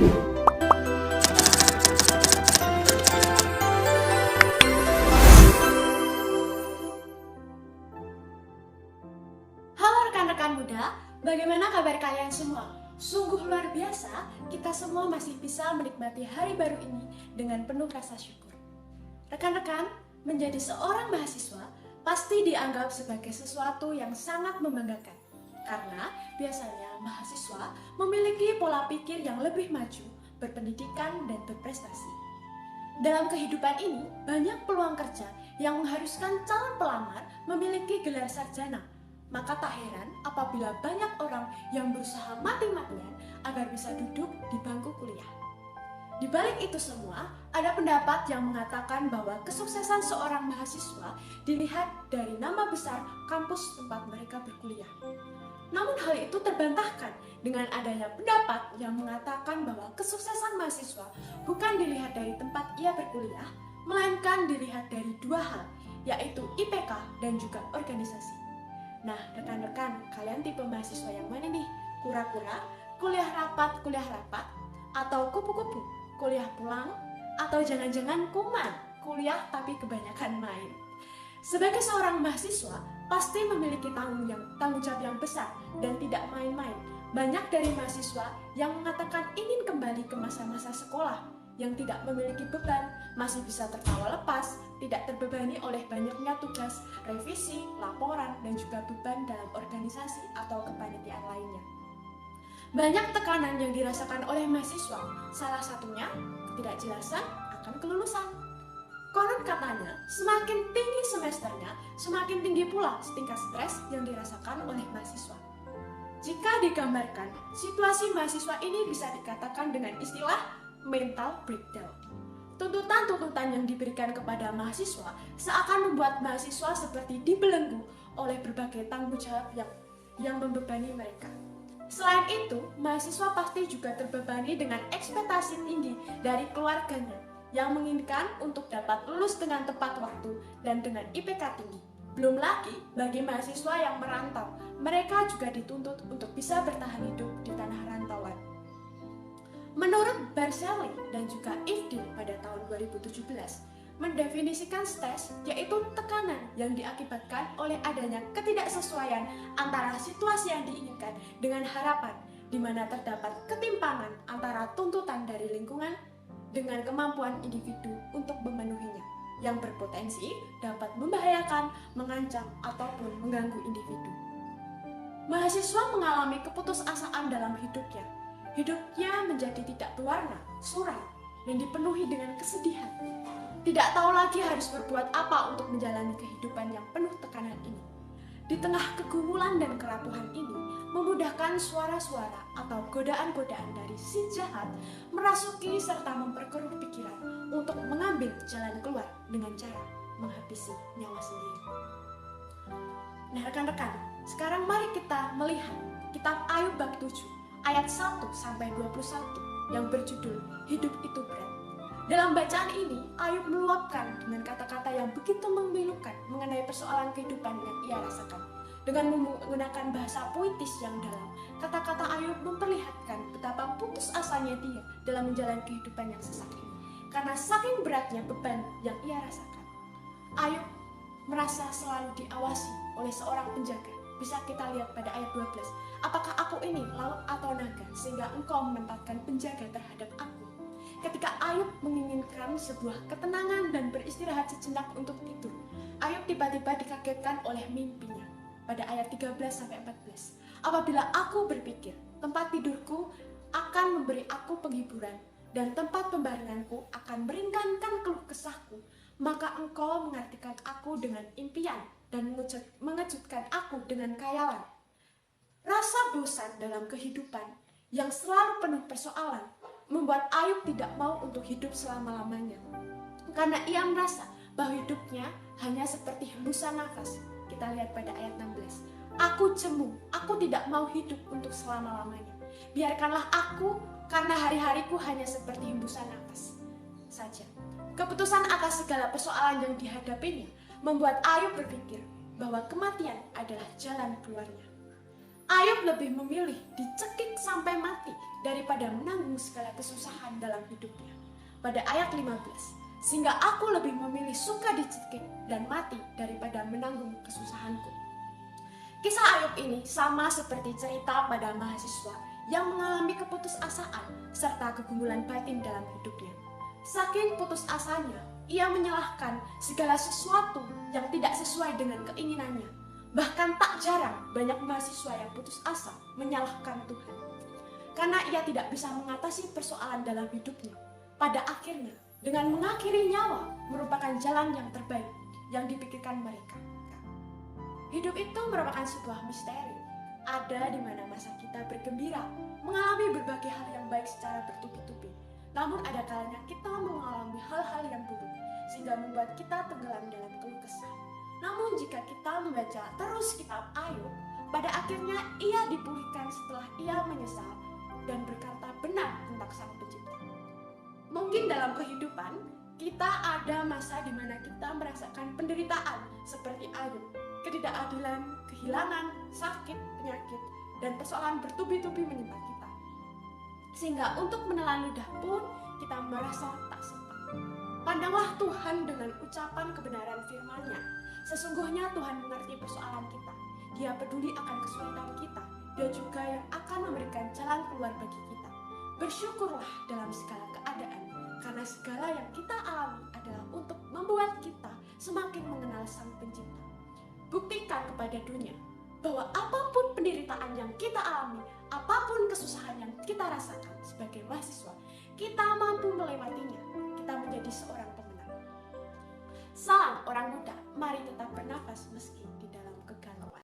Halo rekan-rekan muda, bagaimana kabar kalian semua? Sungguh luar biasa, kita semua masih bisa menikmati hari baru ini dengan penuh rasa syukur. Rekan-rekan, menjadi seorang mahasiswa pasti dianggap sebagai sesuatu yang sangat membanggakan. Karena biasanya mahasiswa memiliki pola pikir yang lebih maju, berpendidikan, dan berprestasi. Dalam kehidupan ini, banyak peluang kerja yang mengharuskan calon pelamar memiliki gelar sarjana. Maka tak heran apabila banyak orang yang berusaha mati-matian agar bisa duduk di bangku kuliah. Di balik itu semua, ada pendapat yang mengatakan bahwa kesuksesan seorang mahasiswa dilihat dari nama besar kampus tempat mereka berkuliah. Namun hal itu terbantahkan dengan adanya pendapat yang mengatakan bahwa kesuksesan mahasiswa bukan dilihat dari tempat ia berkuliah, melainkan dilihat dari dua hal, yaitu IPK dan juga organisasi. Nah, rekan-rekan, kalian tipe mahasiswa yang mana nih? Kura-kura, kuliah rapat, atau kupu-kupu, kuliah pulang, atau jangan-jangan kuman, kuliah tapi kebanyakan main. Sebagai seorang mahasiswa, pasti memiliki tanggung jawab yang besar dan tidak main-main. Banyak dari mahasiswa yang mengatakan ingin kembali ke masa-masa sekolah, yang tidak memiliki beban, masih bisa tertawa lepas, tidak terbebani oleh banyaknya tugas, revisi, laporan, dan juga beban dalam organisasi atau kepanitiaan lainnya. Banyak tekanan yang dirasakan oleh mahasiswa, salah satunya ketidakjelasan akan kelulusan. Konon katanya, semakin tinggi semesternya, semakin tinggi pula tingkat stres yang dirasakan oleh mahasiswa. Jika digambarkan, situasi mahasiswa ini bisa dikatakan dengan istilah mental breakdown. Tuntutan-tuntutan yang diberikan kepada mahasiswa seakan membuat mahasiswa seperti dibelenggu oleh berbagai tanggung jawab yang membebani mereka. Selain itu, mahasiswa pasti juga terbebani dengan ekspektasi tinggi dari keluarganya yang menginginkan untuk dapat lulus dengan tepat waktu dan dengan IPK tinggi. Belum lagi bagi mahasiswa yang merantau, mereka juga dituntut untuk bisa bertahan hidup di tanah rantauan. Menurut Berzelli dan juga Ifdil pada tahun 2017, mendefinisikan stres yaitu tekanan yang diakibatkan oleh adanya ketidaksesuaian antara situasi yang diinginkan dengan harapan, di mana terdapat ketimpangan antara tuntutan dari lingkungan dengan kemampuan individu untuk memenuhinya, yang berpotensi dapat membahayakan, mengancam, ataupun mengganggu individu. Mahasiswa mengalami keputusasaan dalam hidupnya. Hidupnya menjadi tidak berwarna, suram, dan dipenuhi dengan kesedihan. Tidak tahu lagi harus berbuat apa untuk menjalani kehidupan yang penuh tekanan ini. Di tengah kegumulan dan kerapuhan ini, memudahkan suara-suara atau godaan-godaan dari si jahat merasuki serta memperkeruh pikiran untuk mengambil jalan keluar dengan cara menghabisi nyawa sendiri. Nah rekan-rekan, sekarang mari kita melihat kitab Ayub bab 7 ayat 1-21 yang berjudul Hidup Itu Berat. Dalam bacaan ini, Ayub meluapkan dengan kata-kata yang begitu memilukan mengenai persoalan kehidupan yang ia rasakan. Dengan menggunakan bahasa puitis yang dalam, kata-kata Ayub memperlihatkan betapa putus asanya dia dalam menjalani kehidupan yang sesak ini. Karena saking beratnya beban yang ia rasakan. Ayub merasa selalu diawasi oleh seorang penjaga. Bisa kita lihat pada ayat 12. Apakah aku ini laut atau naga sehingga engkau menempatkan penjaga terhadap aku? Ketika Ayub menginginkan sebuah ketenangan dan beristirahat sejenak untuk tidur, Ayub tiba-tiba dikagetkan oleh mimpinya. Pada ayat 13-14, apabila aku berpikir, tempat tidurku akan memberi aku penghiburan, dan tempat pembaringanku akan meringankan keluh kesahku, maka engkau mengartikan aku dengan impian, dan mengejutkan aku dengan khayalan. Rasa bosan dalam kehidupan yang selalu penuh persoalan, membuat Ayub tidak mau untuk hidup selama-lamanya. Karena ia merasa bahwa hidupnya hanya seperti hembusan nafas. Kita lihat pada ayat 16. Aku jemu, aku tidak mau hidup untuk selama-lamanya. Biarkanlah aku, karena hari-hariku hanya seperti hembusan nafas saja. Keputusan atas segala persoalan yang dihadapinya membuat Ayub berpikir bahwa kematian adalah jalan keluarnya. Ayub lebih memilih dicekik sampai mati daripada menanggung segala kesusahan dalam hidupnya. Pada ayat 15, sehingga aku lebih memilih suka dicekik dan mati daripada menanggung kesusahanku. Kisah Ayub ini sama seperti cerita pada mahasiswa yang mengalami keputusasaan serta kegumulan batin dalam hidupnya. Saking putus asanya, ia menyalahkan segala sesuatu yang tidak sesuai dengan keinginannya. Bahkan tak jarang banyak mahasiswa yang putus asa menyalahkan Tuhan, karena ia tidak bisa mengatasi persoalan dalam hidupnya. Pada akhirnya, dengan mengakhiri nyawa merupakan jalan yang terbaik yang dipikirkan mereka. Hidup itu merupakan sebuah misteri. Ada di mana masa kita bergembira, mengalami berbagai hal yang baik secara bertubi-tubi. Namun ada kalanya kita mengalami hal-hal yang buruk, sehingga membuat kita tenggelam dalam keluh kesah. Namun jika kita membaca terus kitab Ayub, pada akhirnya ia dipulihkan setelah ia menyesal dan berkata benar tentang Sang Pencipta. Mungkin dalam kehidupan, kita ada masa di mana kita merasakan penderitaan seperti Ayub, ketidakadilan, kehilangan, sakit, penyakit, dan persoalan bertubi-tubi menimpa kita. Sehingga untuk menelan ludah pun kita merasa tak sempat. Pandanglah Tuhan dengan ucapan kebenaran firman-Nya. Sesungguhnya Tuhan mengerti persoalan kita. Dia peduli akan kesulitan kita. Dia juga yang akan memberikan jalan keluar bagi kita. Bersyukurlah dalam segala keadaan, karena segala yang kita alami adalah untuk membuat kita semakin mengenal Sang Pencipta. Buktikan kepada dunia bahwa apapun penderitaan yang kita alami, apapun kesusahan yang kita rasakan sebagai mahasiswa, kita mampu melewatinya. Kita menjadi seorang pemenang. Salam orang muda, mari tetap bernafas meski